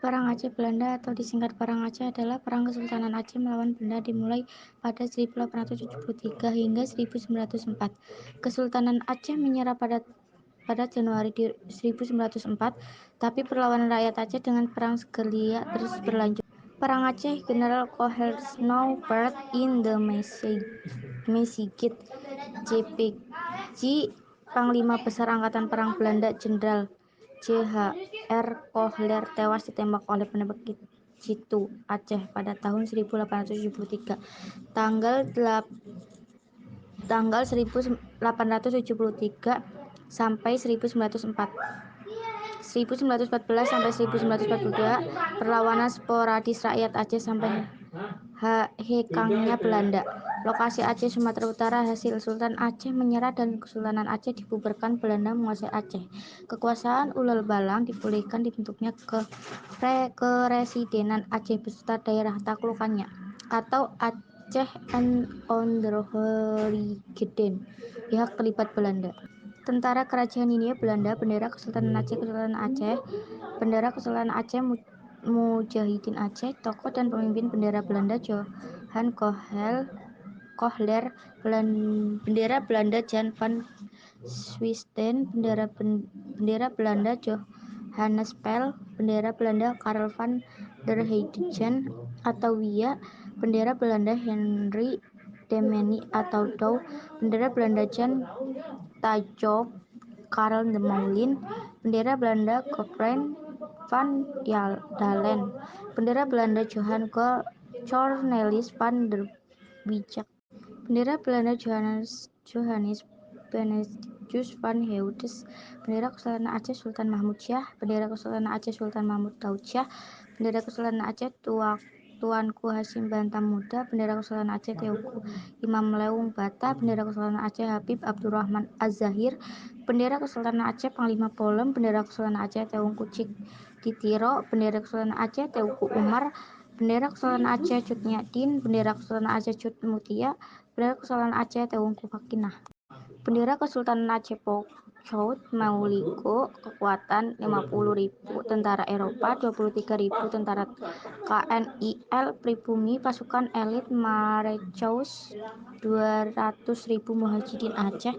Perang Aceh Belanda atau disingkat Perang Aceh adalah perang Kesultanan Aceh melawan Belanda dimulai pada 1873 hingga 1904. Kesultanan Aceh menyerah pada Januari 1904, tapi perlawanan rakyat Aceh dengan perang gerilya terus berlanjut. Perang Aceh, General Kohersnow fought in the Masigit. JPG, Panglima Besar Angkatan Perang Belanda Jenderal J.H.R. Kohler tewas ditembak oleh penembak Citu, Aceh pada tahun 1873. Tanggal 1873 sampai 1904. 1914 sampai 1942 perlawanan sporadis rakyat Aceh sampai hekangnya Belanda. Lokasi Aceh Sumatera Utara. Hasil Sultan Aceh menyerah dan Kesultanan Aceh dibubarkan. Belanda menguasai Aceh. Kekuasaan Ulel Balang dipulihkan, dibentuknya Keresidenan Aceh beserta daerah taklukannya atau Aceh and Onderhoorigeden. Pihak terlibat Belanda. Tentara Kerajaan Hindia Belanda. Bendera Kesultanan Aceh. Kesultanan Aceh. Bendera Kesultanan Aceh Mujahidin Aceh. Tokoh dan pemimpin bendera Belanda Johan Kohler. Bendera Belanda Jan van Swisten. Bendera Belanda Johannes Pel. Bendera Belanda Karel van der Heijden atau Wia. Bendera Belanda Henry Demmeny atau Douw. Bendera Belanda Jan Tajov Karel de Moulin. Bendera Belanda Cornelis van Dalen. Bendera Belanda Johan Cornelis van der Wijk. Bendera Belanda Johannes Benedictus van Heudes. Bendera Kesultanan Aceh Sultan Mahmud Syah. Bendera Kesultanan Aceh Sultan Mahmud Daud Syah. Bendera Kesultanan Aceh Tuanku Hasyim Bantam Muda. Bendera Kesultanan Aceh Teuku Imam Leung Bata. Bendera Kesultanan Aceh Habib Abdurrahman Az-Zahir. Bendera Kesultanan Aceh Panglima Polem. Bendera Kesultanan Aceh Teungku Cik Ditiro. Bendera Kesultanan Aceh Teuku Umar. Bendera Kesultanan Aceh Cut Nyadin. Bendera Kesultanan Aceh Cut Mutia. Bendera Kesultanan Aceh Teungku Fakinah. Bendera Kesultanan Aceh Pocout Mauliko. Kekuatan 50.000 tentara Eropa, 23.000 tentara KNIL pribumi, pasukan elit Marechaus, 200.000 Mujahidin Aceh.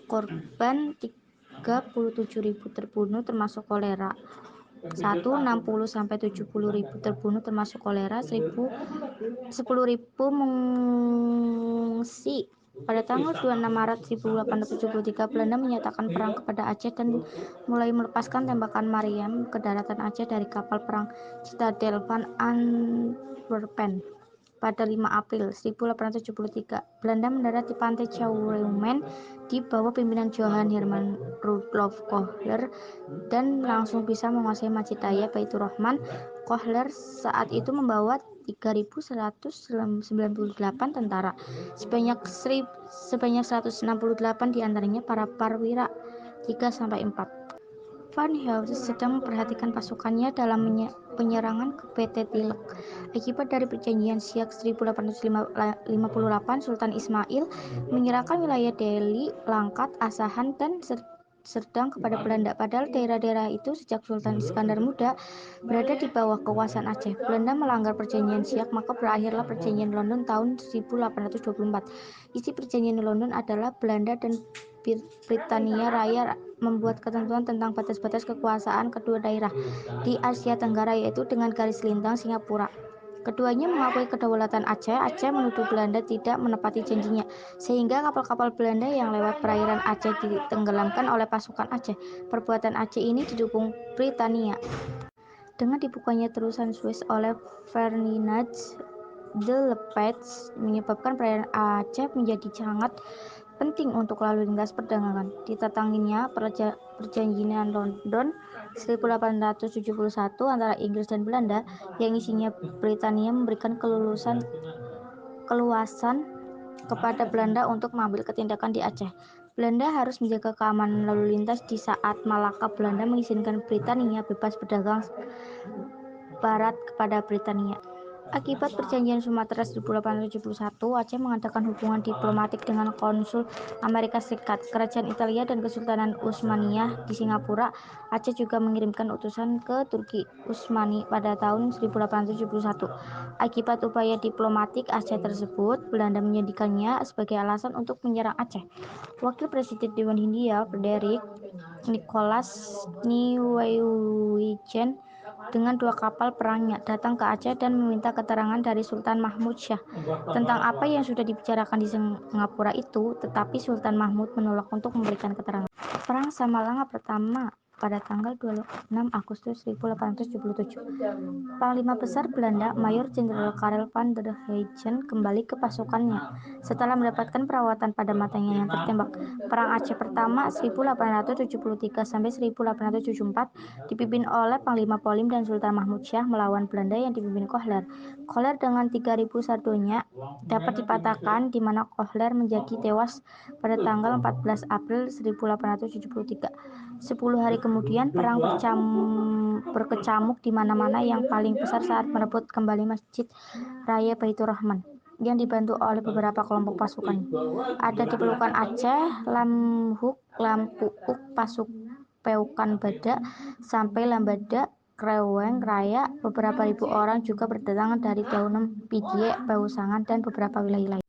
Korban 37.000 terbunuh termasuk kolera. 60 sampai 70.000 terbunuh termasuk kolera. 10.000 mengungsi. Pada tanggal 26 Maret 1873 Belanda menyatakan perang kepada Aceh dan mulai melepaskan tembakan Mariam ke daratan Aceh dari kapal perang Citadel van Antwerpen. Pada 5 April 1873 Belanda mendarat di pantai Schouwen di bawah pimpinan Johan Herman Rudolf Kohler dan langsung bisa menguasai Masjid Raya Baitur Rahman. Kohler saat itu membawa 3.198 tentara, sebanyak 168 diantaranya para perwira 3-4. Van Heusen sedang memperhatikan pasukannya dalam penyerangan ke PT Tilak. Akibat dari perjanjian Siak 1858, Sultan Ismail menyerahkan wilayah Delhi, Langkat, Asahan, dan Serdang kepada Belanda. Padahal daerah-daerah itu sejak Sultan Iskandar Muda berada di bawah kekuasaan Aceh. Belanda melanggar perjanjian Siak, maka berakhirlah perjanjian London tahun 1824. Isi perjanjian London adalah Belanda dan Britania Raya membuat ketentuan tentang batas-batas kekuasaan kedua daerah di Asia Tenggara, yaitu dengan garis lintang Singapura. Keduanya mengakui kedaulatan Aceh. Aceh menuduh Belanda tidak menepati janjinya, sehingga kapal-kapal Belanda yang lewat perairan Aceh ditenggelamkan oleh pasukan Aceh. Perbuatan Aceh ini didukung Britania. Dengan dibukanya terusan Suez oleh Ferdinand de Lesseps menyebabkan perairan Aceh menjadi sangat penting untuk lalu lintas perdagangan. Ditantanginya perjanjian London 1871 antara Inggris dan Belanda, yang isinya Britania memberikan keluasan kepada Belanda untuk mengambil tindakan di Aceh. Belanda harus menjaga keamanan lalu lintas di saat Malaka Belanda mengizinkan Britania bebas berdagang barat kepada Britania. Akibat Perjanjian Sumatera 1871, Aceh mengadakan hubungan diplomatik dengan konsul Amerika Serikat, Kerajaan Italia, dan Kesultanan Utsmaniyah di Singapura. Aceh juga mengirimkan utusan ke Turki Utsmani pada tahun 1871. Akibat upaya diplomatik Aceh tersebut, Belanda menjadikannya sebagai alasan untuk menyerang Aceh. Wakil Presiden Dewan Hindia, Frederick Nicholas Nieuwenhuizen, dengan 2 kapal perangnya datang ke Aceh dan meminta keterangan dari Sultan Mahmud Syah tentang apa yang sudah dibicarakan di Singapura itu, tetapi Sultan Mahmud menolak untuk memberikan keterangan. Perang Samalanga pertama pada tanggal 26 Agustus 1877. Panglima Besar Belanda, Mayor Jenderal Karel van der Heijden, kembali ke pasukannya setelah mendapatkan perawatan pada matanya yang tertembak. Perang Aceh pertama 1873 sampai 1874 dipimpin oleh Panglima Polim dan Sultan Mahmud Syah melawan Belanda yang dipimpin Kohler. Kohler dengan 3.000 sardonya dapat dipatahkan, di mana Kohler menjadi tewas pada tanggal 14 April 1873. 10 hari kemudian, perang berkecamuk di mana-mana, yang paling besar saat merebut kembali Masjid Raya Baitur Rahman yang dibantu oleh beberapa kelompok pasukan. Ada di pelukan Aceh, Lamhuk, Lampuuk, Pasukan Badak, sampai Lambada, Kreweng Raya. Beberapa ribu orang juga berdatangan dari Daunem, Pidie, Pausangan, dan beberapa wilayah lain.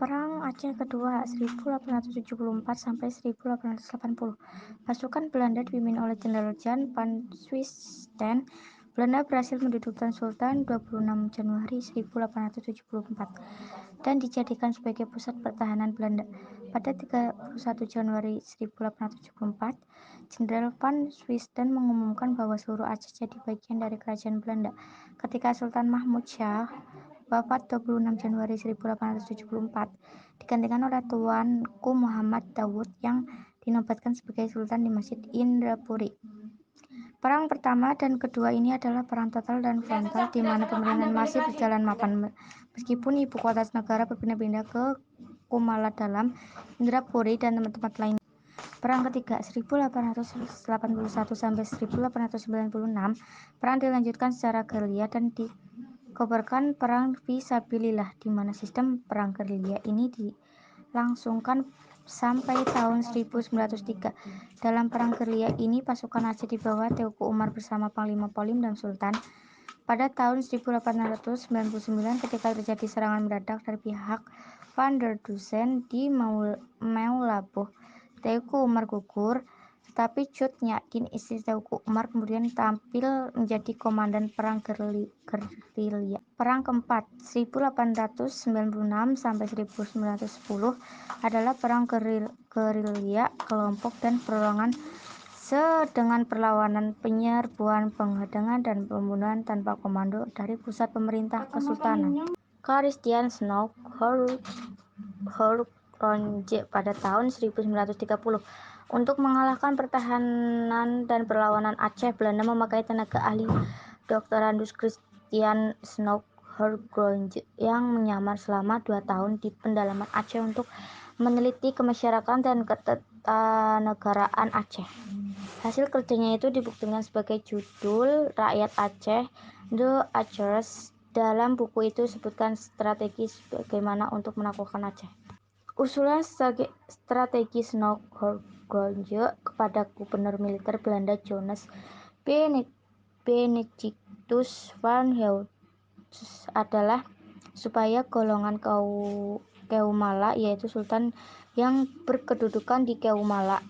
Perang Aceh Kedua 1874 sampai 1880. Pasukan Belanda dipimpin oleh Jenderal Jan van Swisten. Belanda berhasil menduduki Sultan 26 Januari 1874 dan dijadikan sebagai pusat pertahanan Belanda. Pada 31 Januari 1874, Jenderal van Swisten mengumumkan bahwa seluruh Aceh jadi bagian dari kerajaan Belanda. Ketika Sultan Mahmud Syah wafat 26 Januari 1874, digantikan oleh Tuanku Muhammad Daud yang dinobatkan sebagai Sultan di Masjid Indrapuri. Perang pertama dan kedua ini adalah perang total dan frontal, di mana pemerintahan masih berjalan mapan, meskipun ibu kota negara berpindah-pindah ke Kumala Dalam, Indrapuri, dan tempat-tempat lain. Perang ketiga 1881 sampai 1896, perang dilanjutkan secara gerilya dan dikobarkan perang fisabilillah, di mana sistem perang gerilya ini dilangsungkan sampai tahun 1903. Dalam perang gerilya ini, pasukan Aceh di bawah Teuku Umar bersama Panglima Polim dan Sultan. Pada tahun 1899, ketika terjadi serangan mendadak dari pihak Van der Dusen di Meulaboh, Teuku Umar gugur, tetapi Cut Nyak Dien, istri Teuku Umar, kemudian tampil menjadi komandan perang gerilya. Perang keempat 1896 sampai 1910 adalah perang gerilya kelompok dan perorangan dengan perlawanan, penyerbuan, penghadangan, dan pembunuhan tanpa komando dari pusat pemerintah kesultanan. Christian Snow Horronje pada tahun 1930. Untuk mengalahkan pertahanan dan perlawanan Aceh, Belanda memakai tenaga ahli Dr. Randus Christian Snow Horronje yang menyamar selama 2 tahun di pedalaman Aceh untuk meneliti kemasyarakatan dan ketatanegaraan Aceh. Hasil kerjanya itu dibuktikan sebagai judul Rakyat Aceh, The Acehers. Dalam buku itu disebutkan strategi bagaimana untuk menaklukkan Aceh. Usulan strategi Snow Horronje kepada Gubernur Militer Belanda Johannes Benedictus van Helmont adalah supaya golongan Keumala, yaitu Sultan yang berkedudukan di Keumala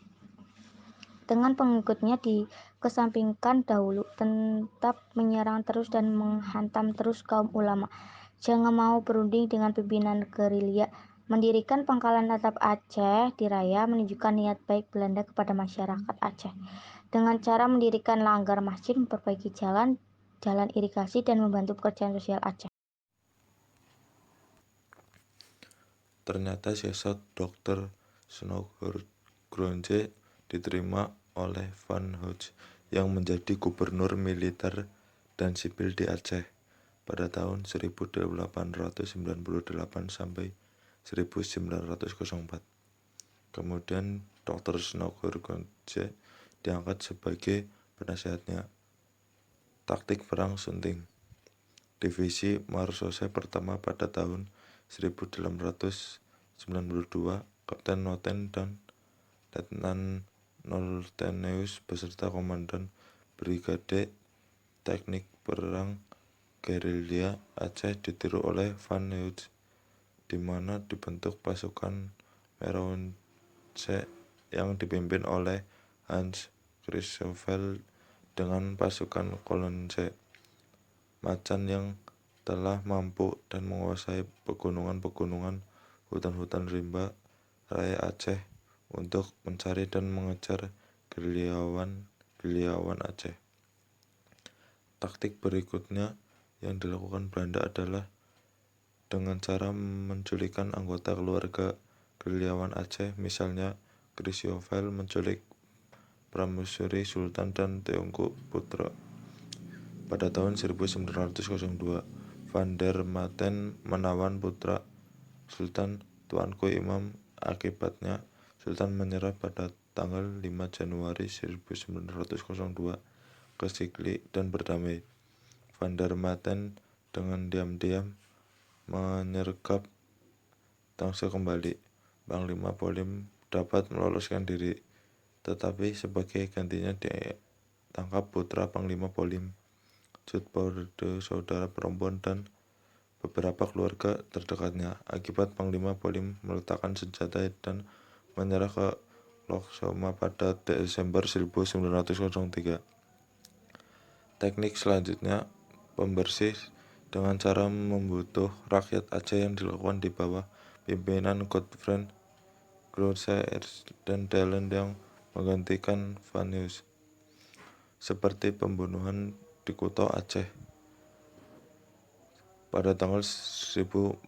dengan pengikutnya dikesampingkan dahulu, tetap menyerang terus dan menghantam terus kaum ulama. Jangan mau berunding dengan pimpinan gerilya. Mendirikan pangkalan tetap Aceh di Raya menunjukkan niat baik Belanda kepada masyarakat Aceh dengan cara mendirikan langgar masjid, memperbaiki jalan irigasi, dan membantu pekerjaan sosial Aceh. Ternyata sesat Dr. Snow Horronje diterima oleh Van Hodge yang menjadi gubernur militer dan sipil di Aceh pada tahun 1898 sampai 1904. Kemudian Dr. Snow Horronje diangkat sebagai penasehatnya. Taktik perang sunting. Divisi Marsos pertama pada tahun 1892, Kapten Noten dan Letnan Nolteneus beserta Komandan Brigade Teknik Perang Gerilya Aceh ditiru oleh Van Heut, di mana dibentuk pasukan Meronce yang dipimpin oleh Hans Christoffel dengan pasukan Kolonce Macan yang telah mampu dan menguasai pegunungan-pegunungan, hutan-hutan rimba raya Aceh untuk mencari dan mengejar gerilyawan Aceh. Taktik berikutnya yang dilakukan Belanda adalah dengan cara menculikkan anggota keluarga gerilyawan Aceh, misalnya Christoffel menculik Prameswuri Sultan dan Teungku Putra. Pada tahun 1902, Van der Maten menawan putra Sultan, Tuanku Imam. Akibatnya, Sultan menyerah pada tanggal 5 Januari 1902 ke Sigli dan berdamai. Van der Maten dengan diam-diam menyergap Tangsel kembali. Panglima Polim dapat meloloskan diri, tetapi sebagai gantinya ditangkap putra Panglima Polim, Zoetbode, saudara perempuan, dan beberapa keluarga terdekatnya. Akibat Panglima Polim meletakkan senjata dan menyerah ke Loksoma pada Desember 1903. Teknik selanjutnya pembersih dengan cara membunuh rakyat Aceh yang dilakukan di bawah pimpinan Godfrey Grootsaers dan Delen yang menggantikan Van Heut, seperti pembunuhan di Kuto Aceh pada tanggal 1904,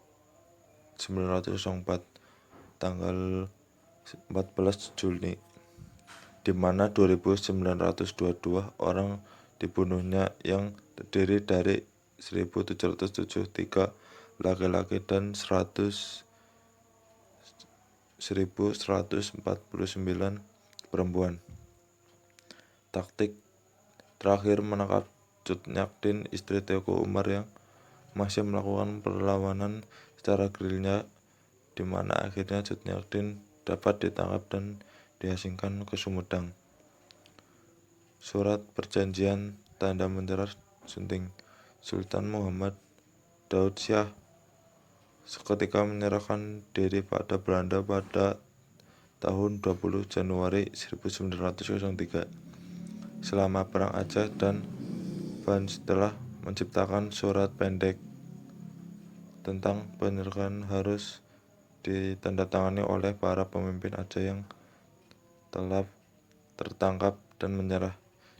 tanggal 14 Juni, di mana 2.922 orang dibunuhnya yang terdiri dari 1.773 laki-laki dan 1.149 perempuan. Taktik terakhir menangkap Cut Nyak-Dien, istri Teuku Umar yang masih melakukan perlawanan secara gerilya, di mana akhirnya Cut Nyak-Dien dapat ditangkap dan diasingkan ke Sumedang. Surat Perjanjian Tanda Menyerah Sunting. Sultan Muhammad Daud Shah seketika menyerahkan diri pada Belanda pada tahun 20 Januari 1903. Selama Perang Aceh dan Van telah menciptakan surat pendek tentang penyergapan harus ditandatangani oleh para pemimpin Aceh yang telah tertangkap dan menyerah,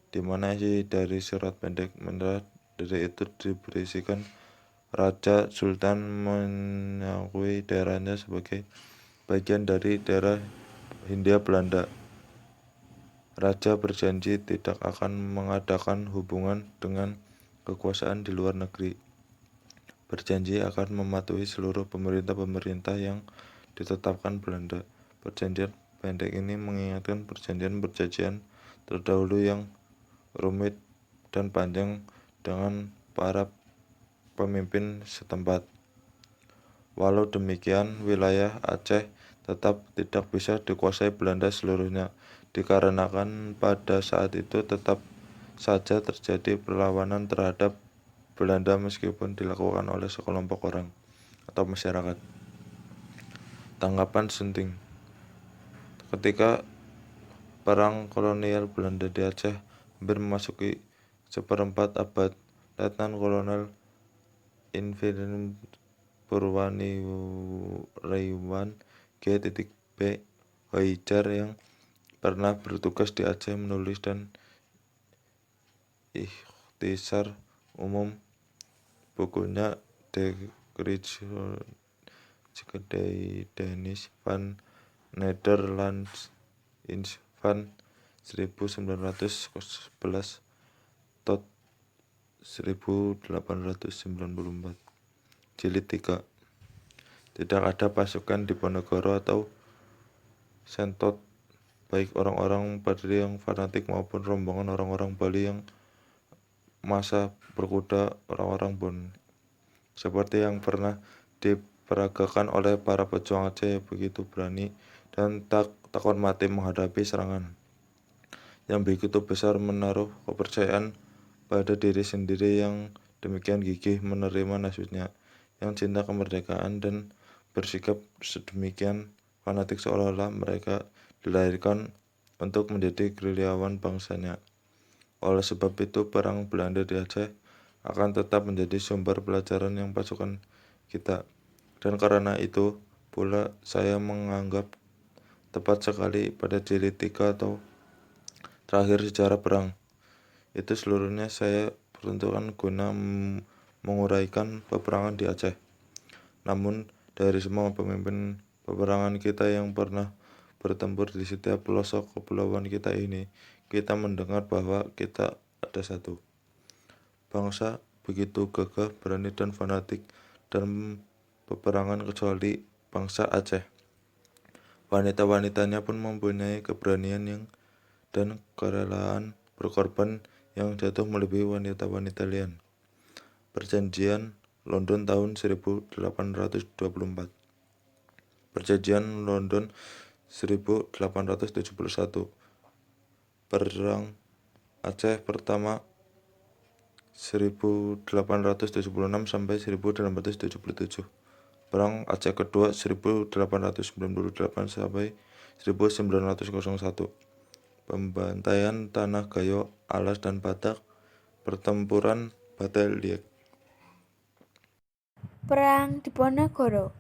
di mana isi dari surat pendek menyerah dari itu berisikan Raja Sultan mengakui daerahnya sebagai bagian dari daerah Hindia Belanda. Raja berjanji tidak akan mengadakan hubungan dengan kekuasaan di luar negeri. Berjanji akan mematuhi seluruh pemerintah-pemerintah yang ditetapkan Belanda. Perjanjian pendek ini mengingatkan perjanjian-perjanjian terdahulu yang rumit dan panjang dengan para pemimpin setempat. Walau demikian, wilayah Aceh tetap tidak bisa dikuasai Belanda seluruhnya, dikarenakan pada saat itu tetap saja terjadi perlawanan terhadap Belanda meskipun dilakukan oleh sekelompok orang atau masyarakat. Tanggapan Sunting. Ketika perang kolonial Belanda di Aceh hampir memasuki seperempat abad, Letnan Kolonel Infanteri Purwanirewan G.B. Hoijar yang pernah bertugas di Aceh menulis dan ikhtisar umum bukunya De Geschiedenis van Nederlands in van 1911 tot 1894, jilid 3. Tidak ada pasukan Diponegoro atau Sentot, baik orang-orang Padri yang fanatik maupun rombongan orang-orang Bali yang masa berkuda, orang-orang seperti yang pernah diperagakan oleh para pejuang Aceh, begitu berani dan takut mati menghadapi serangan yang begitu besar, menaruh kepercayaan pada diri sendiri yang demikian gigih menerima nasibnya, yang cinta kemerdekaan dan bersikap sedemikian fanatik seolah-olah mereka dilahirkan untuk menjadi gerilyawan bangsanya. Oleh sebab itu, perang Belanda di Aceh akan tetap menjadi sumber pelajaran yang pasukan kita. Dan karena itu pula saya menganggap tepat sekali pada jilid 3 atau terakhir sejarah perang. Itu seluruhnya saya peruntukkan guna menguraikan peperangan di Aceh. Namun dari semua pemimpin peperangan kita yang pernah bertempur di setiap pelosok kepulauan kita ini, kita mendengar bahwa kita ada satu bangsa begitu gagah, berani, dan fanatik dalam peperangan kecuali bangsa Aceh. Wanita-wanitanya pun mempunyai keberanian dan kerelaan berkorban yang jatuh melebihi wanita-wanita lain. Perjanjian London tahun 1824. Perjanjian London 1871. Perang Aceh pertama 1876 sampai 1877. Perang Aceh kedua 1898 sampai 1901. Pembantaian Tanah Gayo, Alas, dan Batak. Pertempuran Battle Liek. Perang Diponegoro.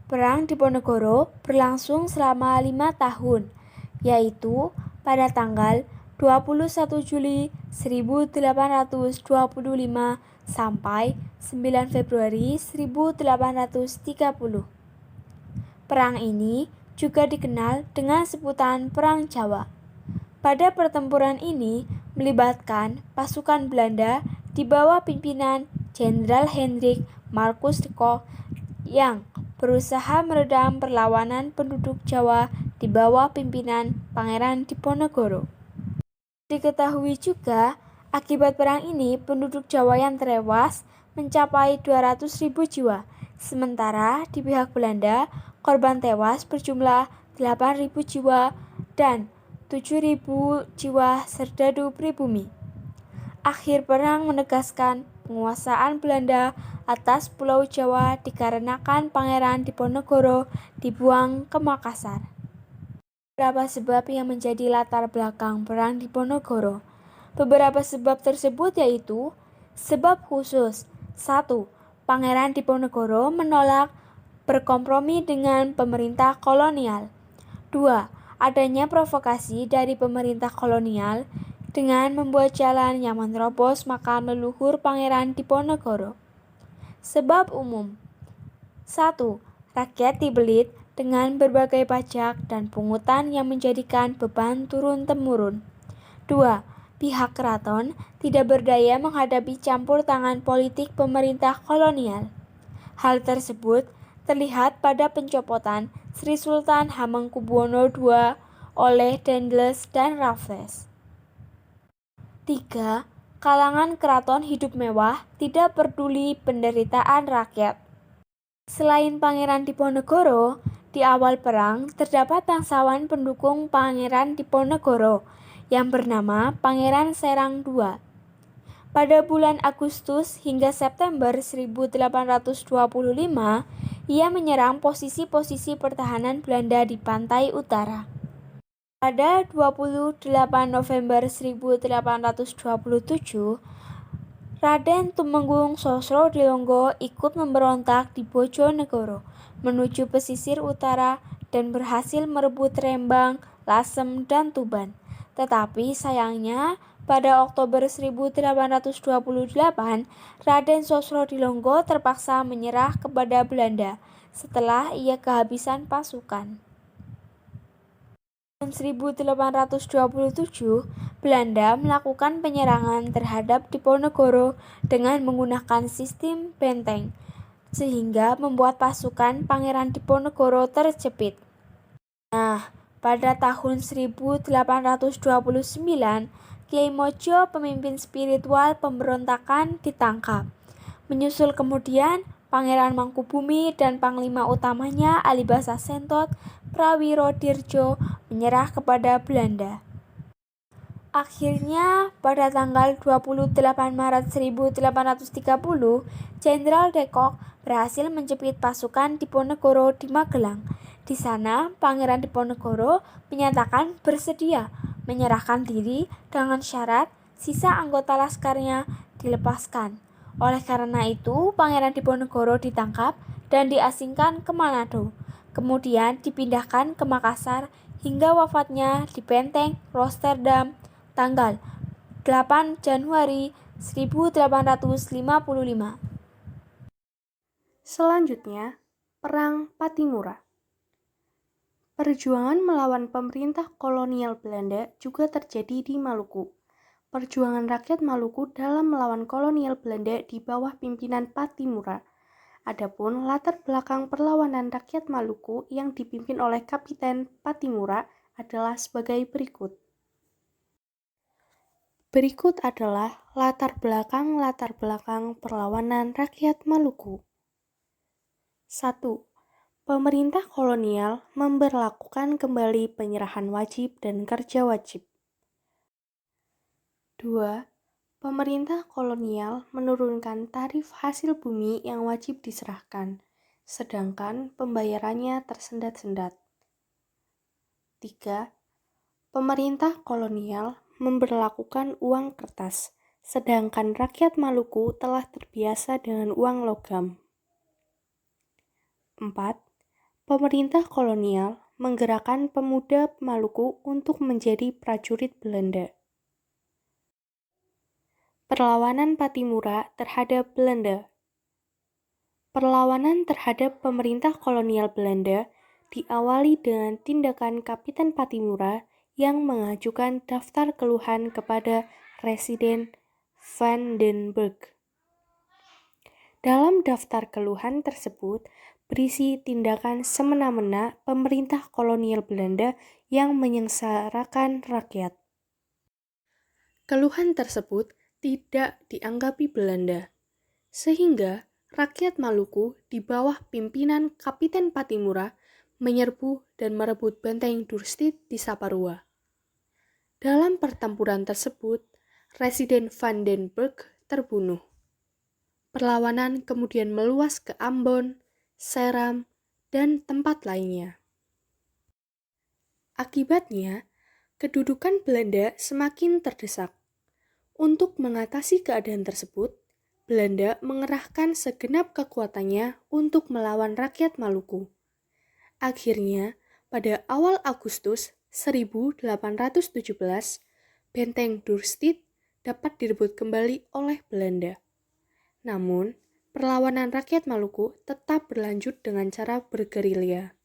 Perang Diponegoro berlangsung selama 5 tahun, yaitu pada tanggal 21 Juli 1825 sampai 9 Februari 1830. Perang ini juga dikenal dengan sebutan Perang Jawa. Pada pertempuran ini melibatkan pasukan Belanda di bawah pimpinan Jenderal Hendrik Marcus de Kock yang berusaha meredam perlawanan penduduk Jawa di bawah pimpinan Pangeran Diponegoro. Diketahui juga, akibat perang ini penduduk Jawa yang tewas mencapai 200.000 jiwa, sementara di pihak Belanda korban tewas berjumlah 8.000 jiwa dan 7.000 jiwa serdadu pribumi. Akhir perang menegaskan penguasaan Belanda atas Pulau Jawa dikarenakan Pangeran Diponegoro dibuang ke Makassar. Beberapa sebab yang menjadi latar belakang Perang Diponegoro. Beberapa sebab tersebut yaitu sebab khusus. 1. Pangeran Diponegoro menolak berkompromi dengan pemerintah kolonial. 2. Adanya provokasi dari pemerintah kolonial dengan membuat jalan yang menerobos makam leluhur Pangeran Diponegoro. Sebab umum. 1. Rakyat dibelit dengan berbagai pajak dan pungutan yang menjadikan beban turun-temurun. 2. Pihak keraton tidak berdaya menghadapi campur tangan politik pemerintah kolonial. Hal tersebut terlihat pada pencopotan Sri Sultan Hamengkubuwono II oleh Dendles dan Raffles. 3. Kalangan keraton hidup mewah, tidak peduli penderitaan rakyat. Selain Pangeran Diponegoro, di awal perang terdapat bangsawan pendukung Pangeran Diponegoro yang bernama Pangeran Serang II. Pada bulan Agustus hingga September 1825, ia menyerang posisi-posisi pertahanan Belanda di pantai utara. Pada 28 November 1827, Raden Tumenggung Sosro Dilonggo ikut memberontak di Bojonegoro menuju pesisir utara dan berhasil merebut Rembang, Lasem, dan Tuban. Tetapi sayangnya, pada Oktober 1828, Raden Sosro Dilonggo terpaksa menyerah kepada Belanda setelah ia kehabisan pasukan. Tahun 1827, Belanda melakukan penyerangan terhadap Diponegoro dengan menggunakan sistem benteng, sehingga membuat pasukan Pangeran Diponegoro terjepit. Nah, pada tahun 1829, Kiai Mojo, pemimpin spiritual pemberontakan, ditangkap. Menyusul kemudian Pangeran Mangkubumi dan Panglima utamanya Alibasa Sentot Prawirodirjo menyerah kepada Belanda. Akhirnya, pada tanggal 28 Maret 1830, Jenderal de Kock berhasil menjepit pasukan Diponegoro di Magelang. Di sana, Pangeran Diponegoro menyatakan bersedia menyerahkan diri dengan syarat sisa anggota laskarnya dilepaskan. Oleh karena itu, Pangeran Diponegoro ditangkap dan diasingkan ke Manado. Kemudian dipindahkan ke Makassar hingga wafatnya di Benteng Rotterdam tanggal 8 Januari 1855. Selanjutnya, Perang Patimura. Perjuangan melawan pemerintah kolonial Belanda juga terjadi di Maluku. Perjuangan rakyat Maluku dalam melawan kolonial Belanda di bawah pimpinan Patimura. Adapun latar belakang perlawanan rakyat Maluku yang dipimpin oleh Kapiten Patimura adalah sebagai berikut. Berikut adalah latar belakang perlawanan rakyat Maluku. 1. Pemerintah kolonial memberlakukan kembali penyerahan wajib dan kerja wajib. 2. Pemerintah kolonial menurunkan tarif hasil bumi yang wajib diserahkan, sedangkan pembayarannya tersendat-sendat. 3. Pemerintah kolonial memberlakukan uang kertas, sedangkan rakyat Maluku telah terbiasa dengan uang logam. 4. Pemerintah kolonial menggerakkan pemuda Maluku untuk menjadi prajurit Belanda. Perlawanan Patimura terhadap Belanda. Perlawanan terhadap pemerintah kolonial Belanda diawali dengan tindakan Kapiten Patimura yang mengajukan daftar keluhan kepada Residen van den Berg. Dalam daftar keluhan tersebut berisi tindakan semena-mena pemerintah kolonial Belanda yang menyengsarakan rakyat. Keluhan tersebut tidak dianggapi Belanda, sehingga rakyat Maluku di bawah pimpinan Kapiten Patimura menyerbu dan merebut benteng Durstit di Saparua. Dalam pertempuran tersebut, Residen van den Berg terbunuh. Perlawanan kemudian meluas ke Ambon, Seram, dan tempat lainnya. Akibatnya, kedudukan Belanda semakin terdesak. Untuk mengatasi keadaan tersebut, Belanda mengerahkan segenap kekuatannya untuk melawan rakyat Maluku. Akhirnya, pada awal Agustus 1817, benteng Durstit dapat direbut kembali oleh Belanda. Namun, perlawanan rakyat Maluku tetap berlanjut dengan cara bergerilya.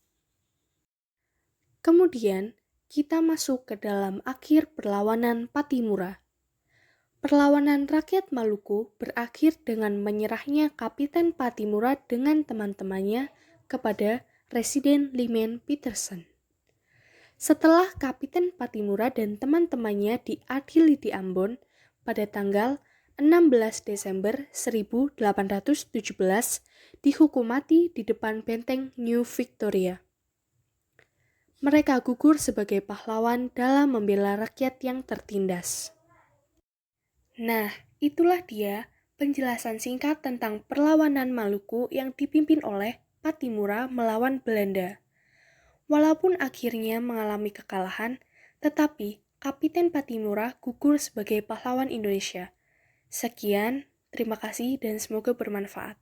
Kemudian, kita masuk ke dalam akhir perlawanan Patimura. Perlawanan rakyat Maluku berakhir dengan menyerahnya Kapiten Patimura dengan teman-temannya kepada Residen Lyman Petersen. Setelah Kapiten Patimura dan teman-temannya diadili di Ambon pada tanggal 16 Desember 1817 dihukum mati di depan benteng New Victoria. Mereka gugur sebagai pahlawan dalam membela rakyat yang tertindas. Nah, itulah dia penjelasan singkat tentang perlawanan Maluku yang dipimpin oleh Patimura melawan Belanda. Walaupun akhirnya mengalami kekalahan, tetapi Kapiten Patimura gugur sebagai pahlawan Indonesia. Sekian, terima kasih dan semoga bermanfaat.